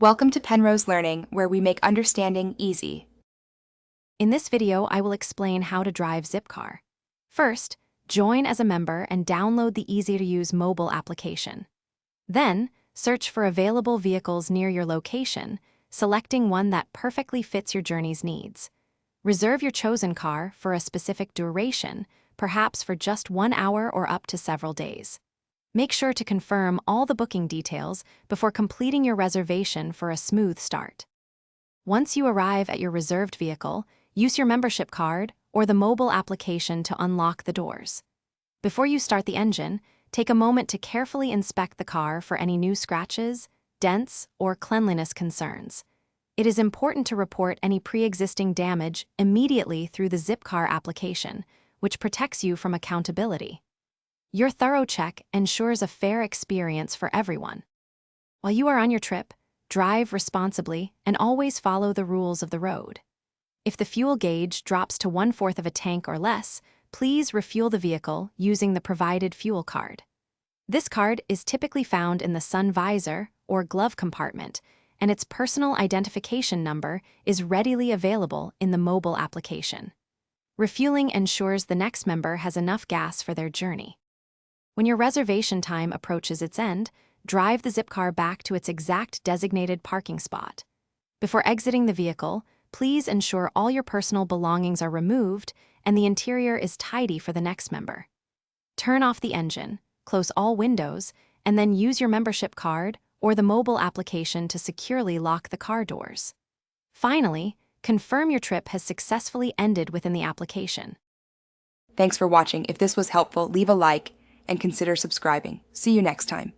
Welcome to Penrose Learning, where we make understanding easy. In this video, I will explain how to drive Zipcar. First, join as a member and download the easy-to-use mobile application. Then, search for available vehicles near your location, selecting one that perfectly fits your journey's needs. Reserve your chosen car for a specific duration, perhaps for just 1 hour or up to several days. Make sure to confirm all the booking details before completing your reservation for a smooth start. Once you arrive at your reserved vehicle, use your membership card or the mobile application to unlock the doors. Before you start the engine, take a moment to carefully inspect the car for any new scratches, dents, or cleanliness concerns. It is important to report any pre-existing damage immediately through the Zipcar application, which protects you from accountability. Your thorough check ensures a fair experience for everyone. While you are on your trip, drive responsibly and always follow the rules of the road. If the fuel gauge drops to 1/4 of a tank or less, please refuel the vehicle using the provided fuel card. This card is typically found in the sun visor or glove compartment, and its personal identification number is readily available in the mobile application. Refueling ensures the next member has enough gas for their journey. When your reservation time approaches its end, drive the Zipcar back to its exact designated parking spot. Before exiting the vehicle, please ensure all your personal belongings are removed and the interior is tidy for the next member. Turn off the engine, close all windows, and then use your membership card or the mobile application to securely lock the car doors. Finally, confirm your trip has successfully ended within the application. Thanks for watching. If this was helpful, leave a like and consider subscribing. See you next time.